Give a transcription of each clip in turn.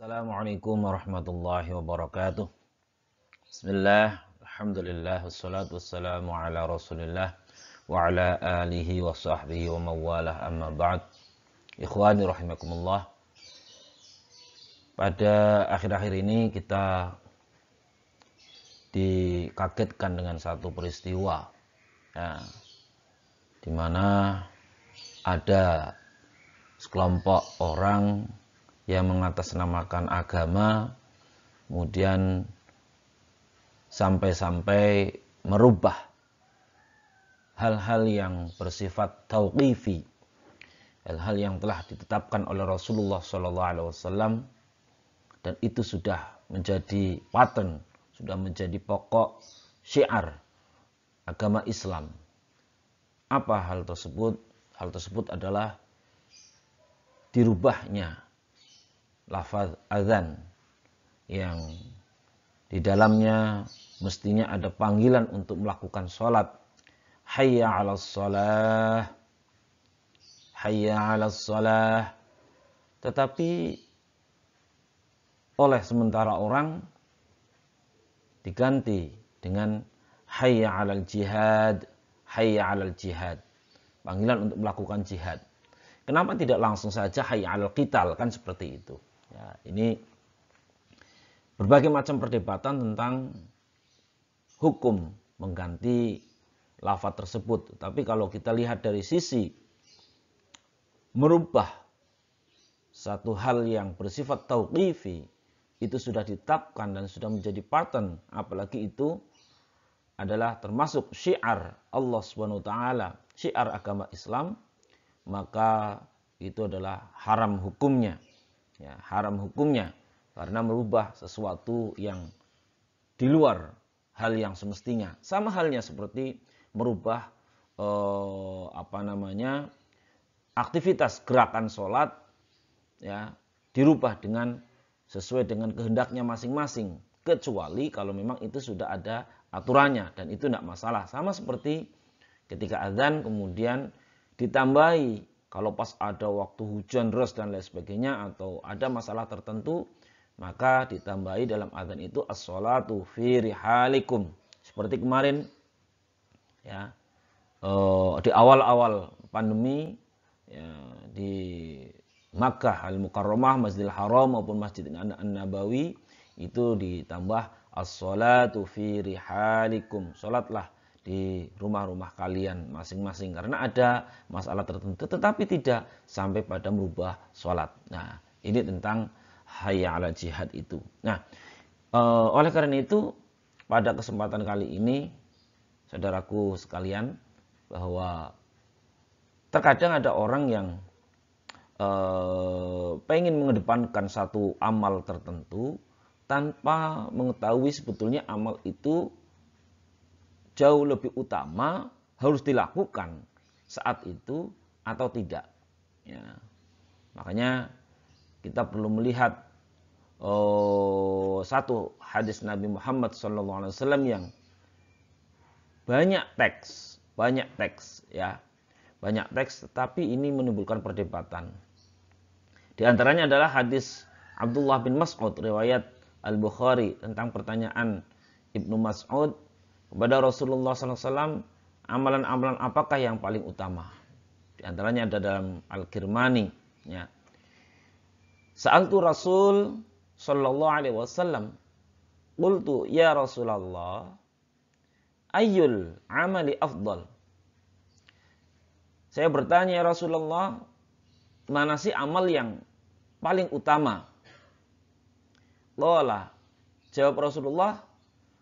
Assalamualaikum warahmatullahi wabarakatuh. Bismillah, alhamdulillah, wassalatu wassalamu ala rasulillah wa ala alihi wa sahbihi wa mawalah amma ba'd. Ikhwani rahimakumullah. Pada akhir-akhir ini kita dikagetkan dengan satu peristiwa, ya, di mana ada sekelompok orang yang mengatasnamakan agama, kemudian sampai-sampai merubah hal-hal yang bersifat tauqifi, hal-hal yang telah ditetapkan oleh Rasulullah SAW, dan itu sudah menjadi pattern, sudah menjadi pokok syiar agama Islam. Apa hal tersebut? Hal tersebut adalah dirubahnya lafaz azan yang di dalamnya mestinya ada panggilan untuk melakukan sholat. Hayya 'alas shalah, hayya 'alas shalah. Tetapi oleh sementara orang diganti dengan hayya 'alal jihad, hayya 'alal jihad. Panggilan untuk melakukan jihad. Kenapa tidak langsung saja hayya 'alal qital, kan seperti itu. Ya, ini berbagai macam perdebatan tentang hukum mengganti lafaz tersebut. Tapi kalau kita lihat dari sisi merubah satu hal yang bersifat tauqifi, itu sudah ditetapkan dan sudah menjadi pattern, apalagi itu adalah termasuk syiar Allah Subhanahu wa taala, syiar agama Islam, maka itu adalah haram hukumnya. Ya, haram hukumnya karena merubah sesuatu yang di luar hal yang semestinya. Sama halnya seperti merubah aktivitas gerakan sholat, ya, dirubah dengan sesuai dengan kehendaknya masing-masing, kecuali kalau memang itu sudah ada aturannya dan itu tidak masalah. Sama seperti ketika azan kemudian ditambahi kalau pas ada waktu hujan deras dan lain sebagainya atau ada masalah tertentu, maka ditambahi dalam azan itu as-sholatu fi rihalikum. Seperti kemarin, ya, di awal-awal pandemi, ya, di Makkah Al-Mukarramah, Masjidil Haram maupun Masjid An-Nabawi itu ditambah as-sholatu fi rihalikum. Sholatlah di rumah-rumah kalian masing-masing karena ada masalah tertentu, tetapi tidak sampai pada merubah sholat. Nah, ini tentang hayya 'ala jihad itu. Nah, oleh karena itu pada kesempatan kali ini, saudaraku sekalian, bahwa terkadang ada orang yang pengen mengedepankan satu amal tertentu tanpa mengetahui sebetulnya amal itu jauh lebih utama harus dilakukan saat itu atau tidak. Ya. Makanya kita perlu melihat satu hadis Nabi Muhammad SAW yang banyak teks, ya, banyak teks, tetapi ini menimbulkan perdebatan. Di antaranya adalah hadis Abdullah bin Mas'ud riwayat Al-Bukhari tentang pertanyaan Ibnu Mas'ud kepada Rasulullah SAW, amalan-amalan apakah yang paling utama? Di antaranya ada dalam Al-Kirmani. Ya. Sa'altu Rasul Sallallahu Alaihi Wasallam, qultu ya Rasulullah, ayyul amali afdal? Saya bertanya, ya Rasulullah, mana sih amal yang paling utama? Qala, jawab Rasulullah,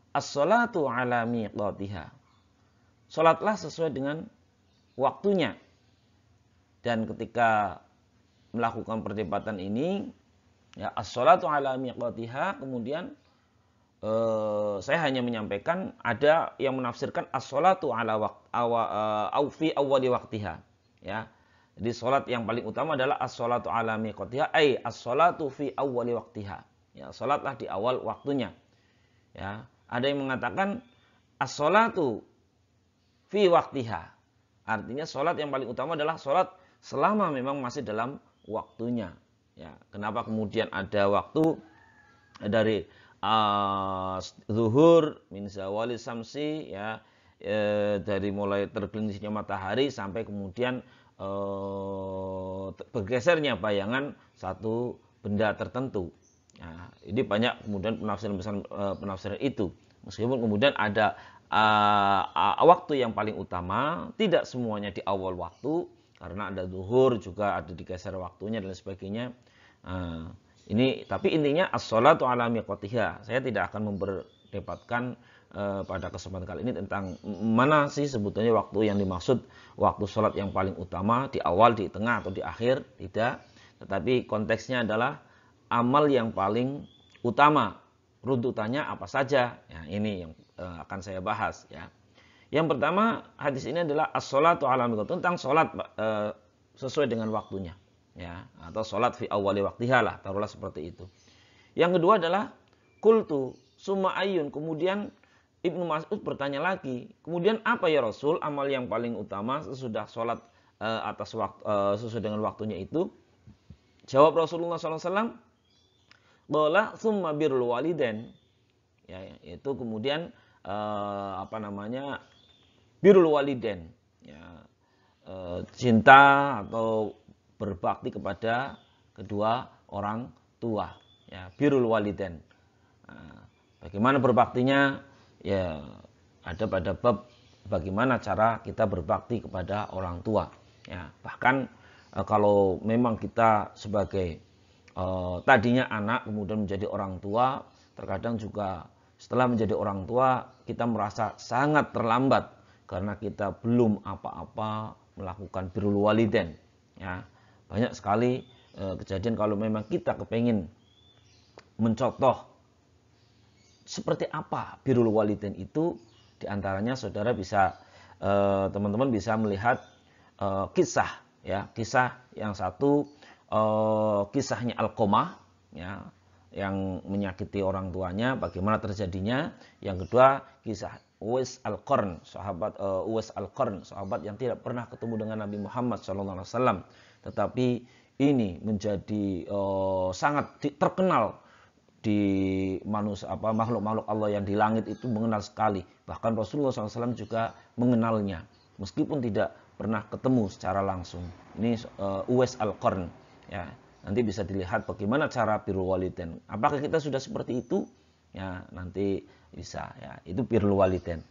as-sholatu ala miqatiha. Sholatlah sesuai dengan waktunya. Dan ketika melakukan perdebatan ini, ya, as-sholatu ala miqatiha, kemudian saya hanya menyampaikan ada yang menafsirkan as-sholatu ala fi awwali waktiha. Ya. Jadi sholat yang paling utama adalah as-sholatu ala miqatiha, ay as-sholatu fi awwali waktiha. Ya, sholatlah di awal waktunya. Ya. Ada yang mengatakan as-sholatu fi waktiha. Artinya sholat yang paling utama adalah sholat selama memang masih dalam waktunya. Ya, kenapa kemudian ada waktu dari zuhur min zawali samsi, ya, dari mulai tergelincirnya matahari sampai kemudian bergesernya bayangan satu benda tertentu. Nah, ini banyak kemudian penafsiran itu. Meskipun kemudian ada waktu yang paling utama, tidak semuanya di awal waktu, karena ada zuhur juga ada digeser waktunya dan sebagainya. Ini tapi intinya as-sholatu ala miqatiha. Saya tidak akan memperdebatkan pada kesempatan kali ini tentang mana sih sebetulnya waktu yang dimaksud waktu sholat yang paling utama, di awal, di tengah, atau di akhir. Tidak. Tetapi konteksnya adalah amal yang paling utama. Runtutannya apa saja? Ya, ini yang akan saya bahas. Ya. Yang pertama, hadis ini adalah as-sholatu ala miqatiha, tentang sholat sesuai dengan waktunya. Ya, atau sholat fi awali waktiha lah, taruhlah seperti itu. Yang kedua adalah kultu summa ayun, kemudian Ibnu Mas'ud bertanya lagi, kemudian apa ya Rasul amal yang paling utama sesudah sholat atas waktu sesuai dengan waktunya itu? Jawab Rasulullah SAW, qala summa birrul walidain. Ya, itu kemudian birrul walidain. Ya, cinta atau berbakti kepada kedua orang tua, ya, birrul walidain. Nah, bagaimana berbaktinya? Ya, ada pada bab bagaimana cara kita berbakti kepada orang tua. Ya, bahkan kalau memang kita sebagai tadinya anak kemudian menjadi orang tua, terkadang juga setelah menjadi orang tua kita merasa sangat terlambat karena kita belum apa-apa melakukan birrul walidain. Ya, banyak sekali kejadian kalau memang kita kepingin mencontoh seperti apa birrul walidain itu, diantaranya saudara bisa teman-teman bisa melihat kisah, ya, kisah yang satu kisahnya Alqamah, ya, yang menyakiti orang tuanya, bagaimana terjadinya. Yang kedua kisah Uwais Al-Qarn, sahabat Uwais Al-Qarn, sahabat yang tidak pernah ketemu dengan Nabi Muhammad SAW, tetapi ini menjadi sangat terkenal di makhluk-makhluk Allah yang di langit itu mengenal sekali. Bahkan Rasulullah SAW juga mengenalnya, meskipun tidak pernah ketemu secara langsung. Ini Uwais Al-Qarn. Ya, nanti bisa dilihat bagaimana cara birrul walidain. Apakah kita sudah seperti itu? Ya, nanti bisa. Ya, itu birrul walidain.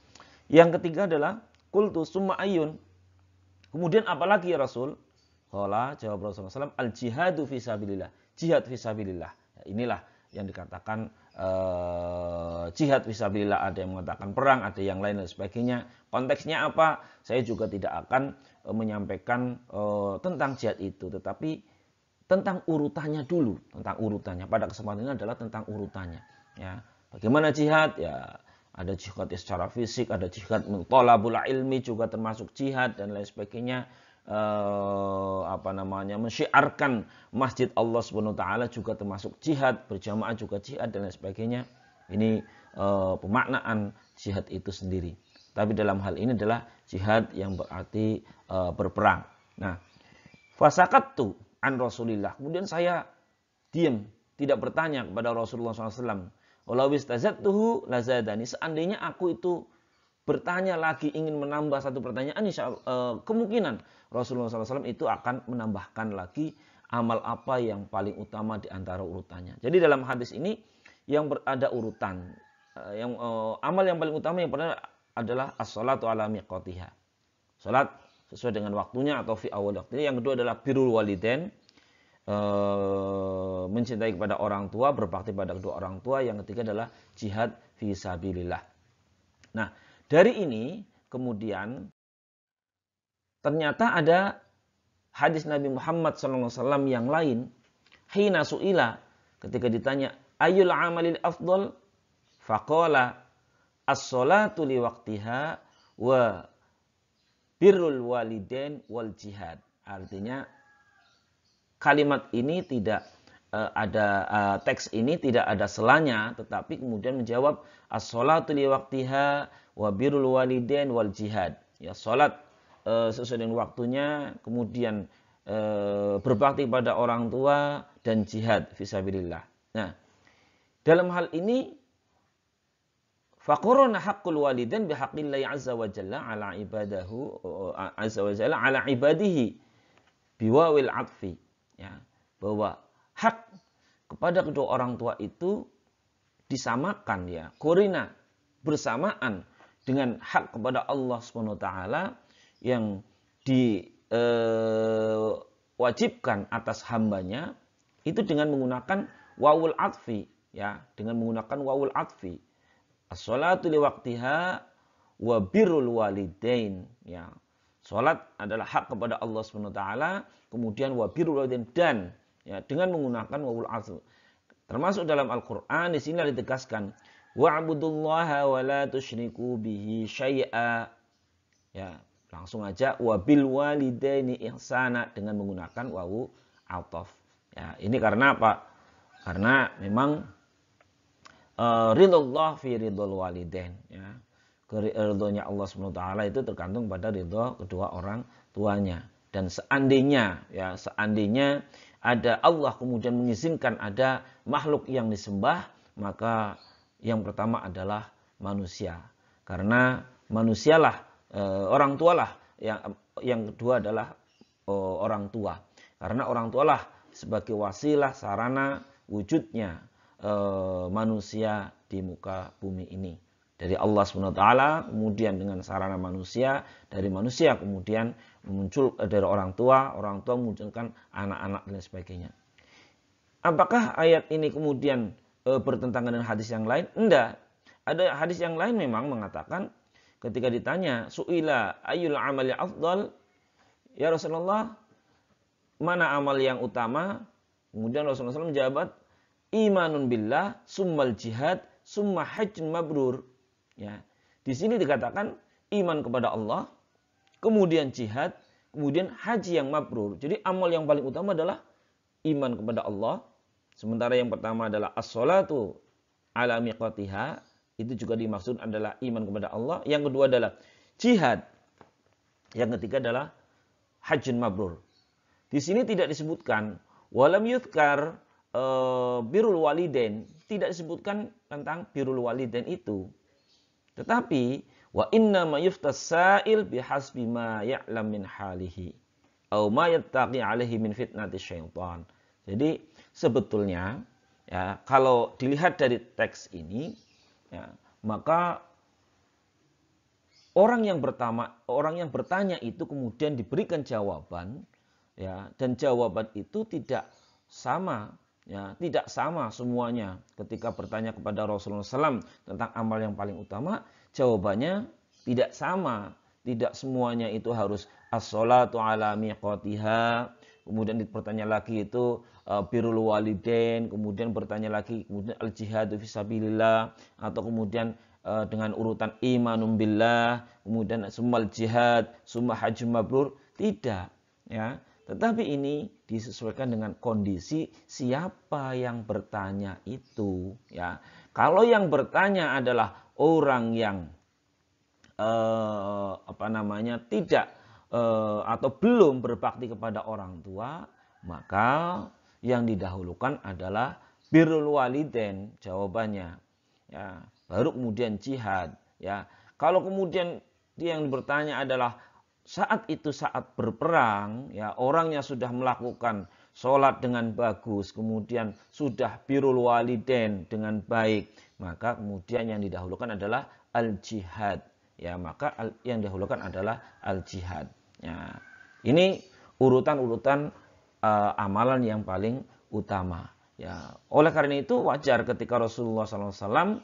Yang ketiga adalah qultu summa ayyun. Kemudian apalagi ya Rasul? Qala, jawab Rasulullah SAW, al-jihadu fisabilillah. Jihad fisabilillah. Ya, inilah yang dikatakan jihad fisabilillah. Ada yang mengatakan perang, ada yang lain dan sebagainya. Konteksnya apa? Saya juga tidak akan menyampaikan tentang jihad itu, tetapi tentang urutannya dulu. Tentang urutannya. Pada kesempatan ini adalah tentang urutannya. Ya, bagaimana jihad? Ya, ada jihad secara fisik, ada jihad thalabul ilmi juga termasuk jihad dan lain sebagainya. Mensyiarkan masjid Allah Subhanahu wa taala juga termasuk jihad, berjamaah juga jihad dan lain sebagainya. Ini pemaknaan jihad itu sendiri. Tapi dalam hal ini adalah jihad yang berarti berperang. Nah, fasakattu an Rasulillah. Kemudian saya diam, tidak bertanya kepada Rasulullah SAW. Walau istazadtuhu lazadani. Seandainya aku itu bertanya lagi, ingin menambah satu pertanyaan, kemungkinan Rasulullah SAW itu akan menambahkan lagi amal apa yang paling utama di antara urutannya. Jadi dalam hadis ini yang ada urutan, amal yang paling utama yang pertama adalah as-sholatu ala miqatiha. Salat sesuai dengan waktunya atau fi awal waktunya. Yang kedua adalah birrul walidain, mencintai kepada orang tua, berbakti pada kedua orang tua. Yang ketiga adalah jihad fi sabilillah. Nah, dari ini kemudian ternyata ada hadis Nabi Muhammad SAW yang lain. Hina su'ila, ketika ditanya ayyul amalil afdal, faqala as-sholatu li waqtiha wa birrul walidain wal jihad. Artinya kalimat ini tidak teks ini tidak ada selanya, tetapi kemudian menjawab as-sholatu li waqtiha wa birrul walidain wal jihad. Ya, salat sesuai dengan waktunya, kemudian berbakti pada orang tua dan jihad fisabilillah. Nah, dalam hal ini faqarana haqqul walidain bihaqqillahi azza wa jalla ala ibadahu azza wa jalla ala ibadihi biwawil atfi, ya, bahwa hak kepada kedua orang tua itu disamakan, ya, korina bersamaan dengan hak kepada Allah Subhanahu wa taala yang diwajibkan atas hambanya itu dengan menggunakan wawul atfi, ya, dengan menggunakan wawul atfi. As-sholatu liwaqtiha wa birrul walidain, ya. Salat adalah hak kepada Allah Subhanahu wa taala, kemudian wa birrul walidain dan, ya, dengan menggunakan wawul atfi. Termasuk dalam Al-Qur'an di sini ditegaskan wa'budullaha wa la tusyriku bihi syai'a. Ya, langsung aja wa bil walidaini ihsana dengan menggunakan wawu ataf. Ya, ini karena apa? Karena memang ridullah fi ridul walidain, ya. Ridhonya Allah SWT itu tergantung pada ridho kedua orang tuanya. Dan seandainya, ya, seandainya ada Allah kemudian mengizinkan ada makhluk yang disembah, maka yang pertama adalah manusia. Karena manusialah, orang tualah, yang kedua adalah orang tua. Karena orang tualah sebagai wasilah sarana wujudnya manusia di muka bumi ini. Dari Allah SWT, kemudian dengan sarana manusia, dari manusia kemudian muncul dari orang tua memunculkan anak-anak dan sebagainya. Apakah ayat ini kemudian bertentangan dengan hadis yang lain? Enggak. Ada hadis yang lain memang mengatakan ketika ditanya, su'ila ayyul amali afdal, ya Rasulullah, mana amal yang utama? Kemudian Rasulullah SAW menjawab, imanun billah, summal jihad, summa hajjun mabrur. Ya, di sini dikatakan iman kepada Allah, kemudian jihad, kemudian haji yang mabrur. Jadi amal yang paling utama adalah iman kepada Allah. Sementara yang pertama adalah as-sholatu ala miqatiha, itu juga dimaksud adalah iman kepada Allah. Yang kedua adalah jihad. Yang ketiga adalah hajjun mabrur. Di sini tidak disebutkan walam yudhkar birrul walidain, tidak disebutkan tentang birrul walidain itu. Tetapi wa inna ma yuftas sa'il bihasbi ma ya'lam min halihi au ma yattaqi alaihi min fitnati syaitan. Jadi sebetulnya, ya, kalau dilihat dari teks ini, ya, maka orang yang bertanya itu kemudian diberikan jawaban, ya, dan jawaban itu tidak sama. Ya, tidak sama semuanya. Ketika bertanya kepada Rasulullah SAW tentang amal yang paling utama, jawabannya tidak sama. Tidak semuanya itu harus as-sholatu ala miqatiha. Kemudian bertanya lagi itu birrul walidain. Kemudian bertanya lagi kemudian al-jihadu fisabilillah. Atau kemudian dengan urutan imanum billah. Kemudian summal jihad, summa hajjun mabrur. Tidak, ya. Tetapi ini disesuaikan dengan kondisi siapa yang bertanya itu, ya. Kalau yang bertanya adalah orang yang tidak atau belum berbakti kepada orang tua, maka yang didahulukan adalah birrul walidain jawabannya, ya. Baru kemudian jihad, ya. Kalau kemudian dia yang bertanya adalah saat berperang, ya, orangnya sudah melakukan sholat dengan bagus, kemudian sudah birrul walidain dengan baik, maka kemudian yang didahulukan adalah al-jihad, ya, maka yang didahulukan adalah al-jihad. Ya, ini urutan-urutan amalan yang paling utama. Ya, oleh karena itu wajar ketika Rasulullah SAW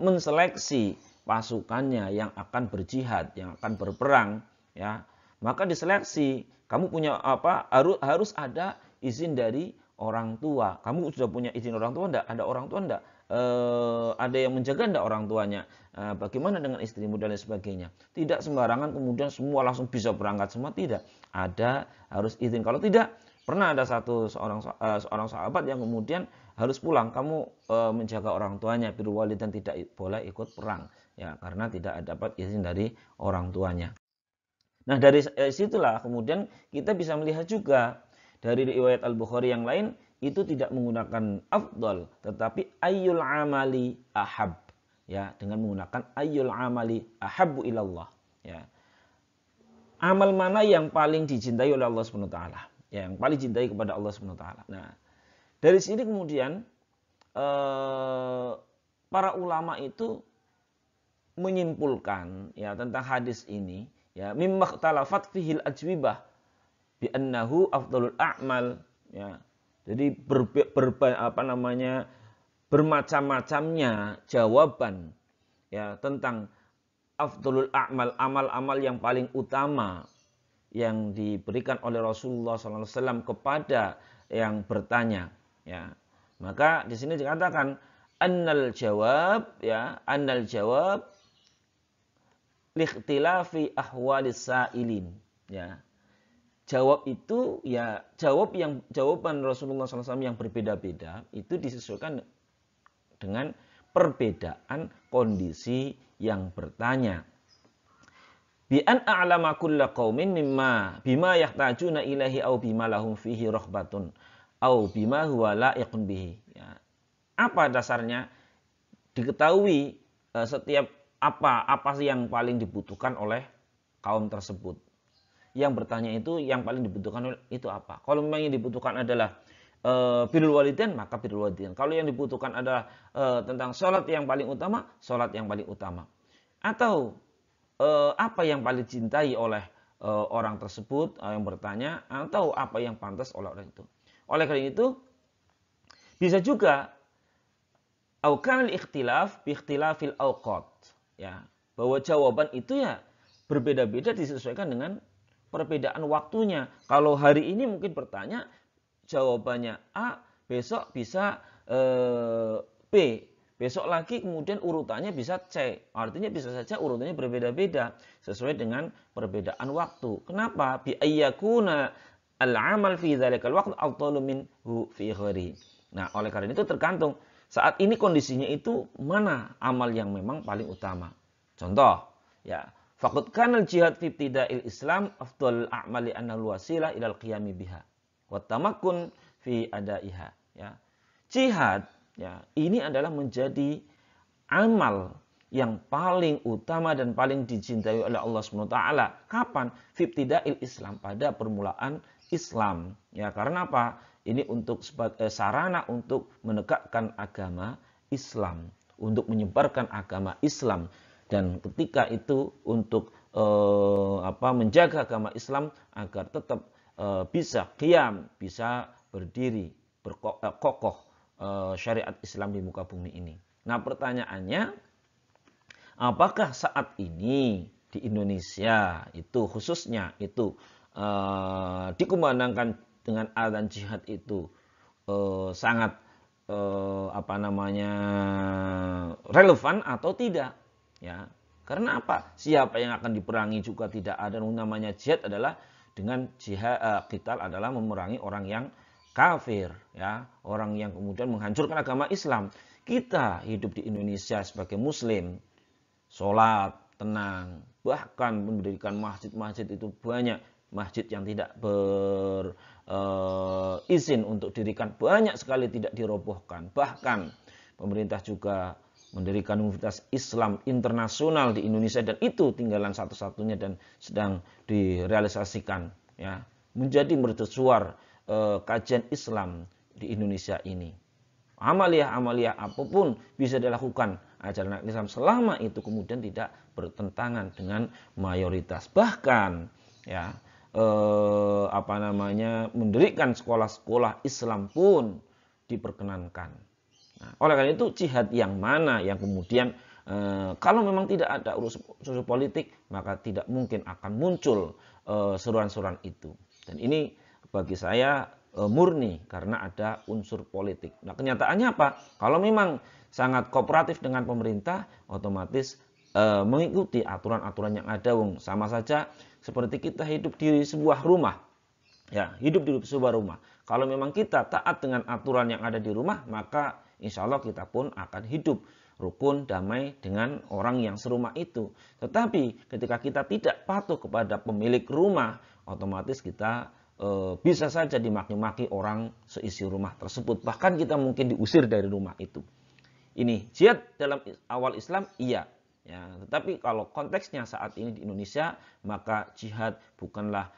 menseleksi pasukannya yang akan berjihad, yang akan berperang, ya, maka diseleksi. Kamu punya apa? Harus ada izin dari orang tua. Kamu sudah punya izin orang tua enggak? Ada orang tua enggak? Ada yang menjaga enggak orang tuanya? Bagaimana dengan istrimu dan lain sebagainya? Tidak sembarangan kemudian semua langsung bisa berangkat semua, tidak. Ada harus izin. Kalau tidak, pernah ada seorang sahabat yang kemudian harus pulang. Kamu menjaga orang tuanya, birrul walidain, tidak boleh ikut perang. Ya, karena tidak dapat izin dari orang tuanya. Nah, dari situlah kemudian kita bisa melihat juga dari riwayat Al-Bukhari yang lain itu tidak menggunakan afdal, tetapi ayyul amali ahab, ya, dengan menggunakan ayyul amali ahabbu ilallah, ya. Amal mana yang paling dicintai oleh Allah Subhanahu wa taala, ya, yang paling dicintai kepada Allah Subhanahu wa taala. Nah, dari sini kemudian para ulama itu menyimpulkan, ya, tentang hadis ini, ya, mimma ikhtalafat fihil ajwibah bi annahu afdalul a'mal, ya. Jadi bermacam-macamnya jawaban, ya, tentang afdalul a'mal, amal-amal yang paling utama yang diberikan oleh Rasulullah SAW kepada yang bertanya, ya. Maka di sini dikatakan annal jawab, ya, annal jawab likhtilafi ahwalis sa'ilin, ya. Jawab itu, ya, jawaban Rasulullah SAW yang berbeda-beda itu disesuaikan dengan perbedaan kondisi yang bertanya. Bi an a'lama kulla qaumin bima yahtajuna ilaihi au bima lahum fihi rahbatun au bima huwa la'iqun bihi, ya. Apa dasarnya? Diketahui setiap apa sih yang paling dibutuhkan oleh kaum tersebut. Yang bertanya itu yang paling dibutuhkan itu apa? Kalau memang yang dibutuhkan adalah birrul walidain, maka birrul walidain. Kalau yang dibutuhkan adalah tentang sholat yang paling utama, sholat yang paling utama. Atau apa yang paling dicintai oleh orang tersebut yang bertanya, atau apa yang pantas oleh orang itu. Oleh karena itu, bisa juga aukanal ikhtilaf bi ikhtilafil awqat, ya, bahwa jawaban itu, ya, berbeda-beda disesuaikan dengan perbedaan waktunya. Kalau hari ini mungkin bertanya jawabannya A, besok bisa B, besok lagi kemudian urutannya bisa C. Artinya bisa saja urutannya berbeda-beda sesuai dengan perbedaan waktu. Kenapa? Bi ayyakuna al-amal fi dzalikal waqt afdalu minhu fi ghairi. Nah, oleh karena itu tergantung saat ini kondisinya itu mana amal yang memang paling utama. Contoh, ya, faqad kana al-jihad fi ibtida'il Islam afdalul a'mali annal wasilah ilal qiyami biha wa tamakkun fi adaiha, ya. Jihad, ya, ini adalah menjadi amal yang paling utama dan paling dicintai oleh Allah Subhanahu wa taala. Kapan? Fi ibtida'il Islam, pada permulaan Islam. Ya, karena apa? Ini untuk sebagai sarana untuk menegakkan agama Islam, untuk menyebarkan agama Islam. Dan ketika itu untuk menjaga agama Islam agar tetap bisa qiyam, bisa berdiri, kokoh syariat Islam di muka bumi ini. Nah, pertanyaannya, apakah saat ini di Indonesia itu khususnya itu dikumandangkan dengan azan jihad itu sangat relevan atau tidak? Ya, karena apa? Siapa yang akan diperangi juga tidak ada. Namanya jihad adalah dengan jihad qital adalah memerangi orang yang kafir, ya, orang yang kemudian menghancurkan agama Islam. Kita hidup di Indonesia sebagai muslim, sholat tenang, bahkan mendirikan masjid-masjid itu banyak, masjid yang tidak berizin untuk dirikan banyak sekali tidak dirobohkan. Bahkan pemerintah juga mendirikan Universitas Islam Internasional di Indonesia, dan itu tinggalan satu-satunya dan sedang direalisasikan, ya, menjadi mercusuar kajian Islam di Indonesia ini. Amaliyah apapun bisa dilakukan ajaran Islam selama itu kemudian tidak bertentangan dengan mayoritas. Bahkan, ya, mendirikan sekolah-sekolah Islam pun diperkenankan. Nah, oleh karena itu jihad yang mana yang kemudian kalau memang tidak ada urusan politik, maka tidak mungkin akan muncul seruan-seruan itu. Dan ini bagi saya murni karena ada unsur politik. Nah, kenyataannya apa? Kalau memang sangat kooperatif dengan pemerintah, otomatis mengikuti aturan-aturan yang ada. Sama saja seperti kita hidup di sebuah rumah. Ya, hidup di sebuah rumah. Kalau memang kita taat dengan aturan yang ada di rumah, maka insya Allah kita pun akan hidup rukun, damai dengan orang yang serumah itu. Tetapi ketika kita tidak patuh kepada pemilik rumah, otomatis kita bisa saja dimaki-maki orang seisi rumah tersebut. Bahkan kita mungkin diusir dari rumah itu. Ini jihad dalam awal Islam, iya. Ya, tetapi kalau konteksnya saat ini di Indonesia, maka jihad bukanlah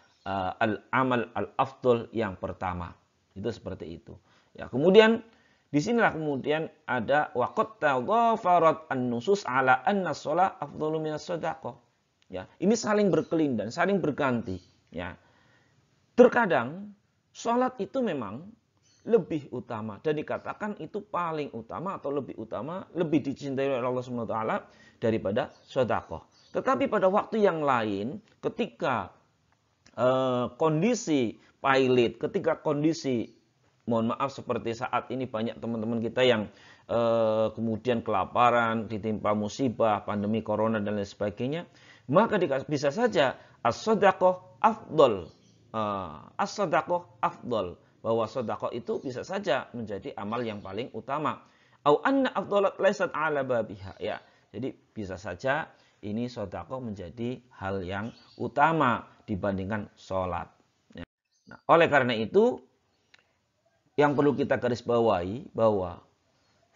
al-amal al-afdol yang pertama. Itu seperti itu. Ya, kemudian disinilah kemudian ada waqad tadhafarat an-nusus ala anna shalah afdalu minas shadaqah. Ya, ini saling berkelindan, saling berganti. Ya. Terkadang sholat itu memang lebih utama dan dikatakan itu paling utama atau lebih utama, lebih dicintai oleh Allah Subhanahu wa taala daripada sedekah. Tetapi pada waktu yang lain, ketika kondisi pailit, ketika kondisi mohon maaf seperti saat ini banyak teman-teman kita yang kemudian kelaparan, ditimpa musibah, pandemi corona dan lain sebagainya, maka bisa saja as-shadaqah afdol. As-shadaqah afdol, bahwa sedekah itu bisa saja menjadi amal yang paling utama. Au anna afdalat laysat ala babiha, ya. Jadi bisa saja ini sedekah menjadi hal yang utama dibandingkan sholat. Ya. Nah, oleh karena itu yang perlu kita garis bawahi bahwa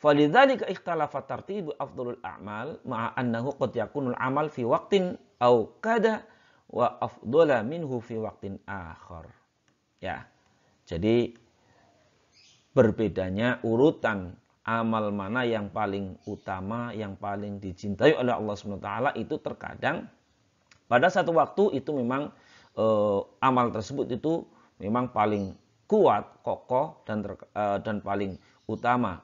falidzalika ikhtalafa tartibu afdalul a'mal ma'a annahu qad yakunul amal fi waqtin au kada wa afdala minhu fi waqtin akhar. Ya. Jadi berbedanya urutan amal mana yang paling utama, yang paling dicintai oleh Allah SWT itu terkadang pada satu waktu itu memang amal tersebut itu memang paling kuat, kokoh dan paling utama.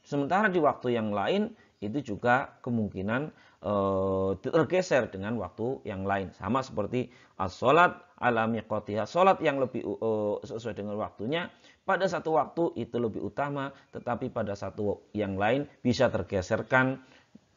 Sementara di waktu yang lain itu juga kemungkinan tergeser dengan waktu yang lain. Sama seperti as-sholat ala miqatiha, sholat yang lebih sesuai dengan waktunya pada satu waktu itu lebih utama, tetapi pada satu yang lain bisa tergeserkan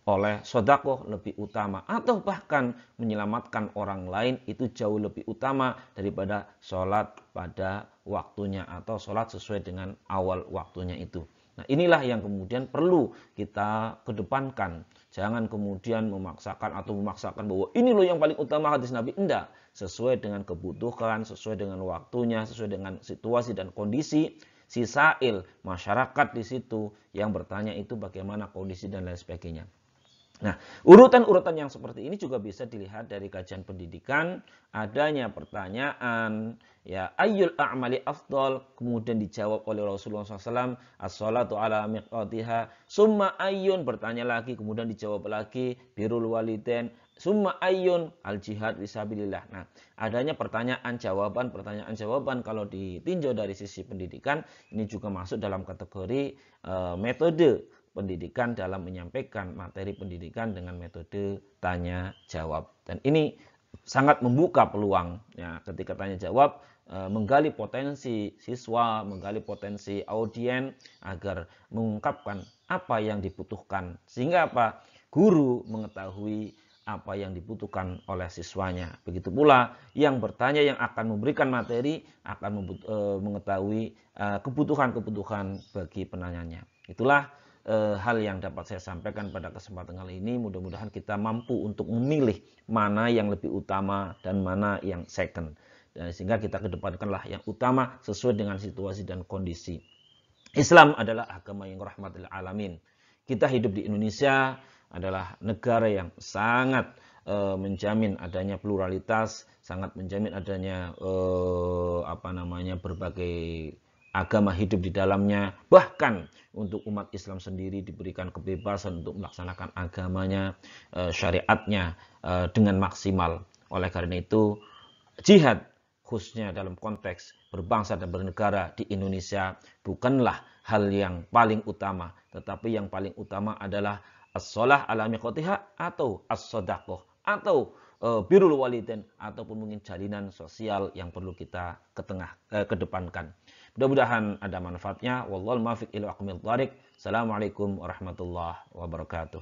oleh sedekah lebih utama, atau bahkan menyelamatkan orang lain itu jauh lebih utama daripada sholat pada waktunya atau sholat sesuai dengan awal waktunya itu. Nah, inilah yang kemudian perlu kita kedepankan. Jangan kemudian memaksakan bahwa ini loh yang paling utama hadis Nabi. Enggak. Sesuai dengan kebutuhan, sesuai dengan waktunya, sesuai dengan situasi dan kondisi. Si sa'il, masyarakat di situ yang bertanya itu bagaimana kondisi dan lain sebagainya. Nah, urutan-urutan yang seperti ini juga bisa dilihat dari kajian pendidikan, adanya pertanyaan, ya ayyul a'mali afdal, kemudian dijawab oleh Rasulullah SAW, as-sholatu ala miqatiha, summa ayyun, bertanya lagi, kemudian dijawab lagi, birrul walidain, summa ayyun, al-jihad fisabilillah. Nah, adanya pertanyaan-jawaban kalau ditinjau dari sisi pendidikan, ini juga masuk dalam kategori metode pendidikan dalam menyampaikan materi pendidikan dengan metode tanya jawab. Dan ini sangat membuka peluang ya, ketika tanya jawab menggali potensi siswa, menggali potensi audien agar mengungkapkan apa yang dibutuhkan, sehingga apa? Guru mengetahui apa yang dibutuhkan oleh siswanya. Begitu pula yang bertanya, yang akan memberikan materi akan mengetahui kebutuhan-kebutuhan bagi penanyanya. Itulah hal yang dapat saya sampaikan pada kesempatan kali ini. Mudah-mudahan kita mampu untuk memilih mana yang lebih utama dan mana yang second. Dan sehingga kita kedepankanlah yang utama sesuai dengan situasi dan kondisi. Islam adalah agama yang rahmatil alamin. Kita hidup di Indonesia adalah negara yang sangat menjamin adanya pluralitas, sangat menjamin adanya berbagai agama hidup di dalamnya. Bahkan untuk umat Islam sendiri diberikan kebebasan untuk melaksanakan agamanya, syariatnya dengan maksimal. Oleh karena itu, jihad khususnya dalam konteks berbangsa dan bernegara di Indonesia bukanlah hal yang paling utama, tetapi yang paling utama adalah as-sholah ala miqatiha atau as-shadaqah atau birrul walidain ataupun mungkin jalinan sosial yang perlu kita kedepankan. Mudah-mudahan ada manfaatnya. Wallahul muwaffiq ila aqwamit thoriq. Assalamualaikum warahmatullahi wabarakatuh.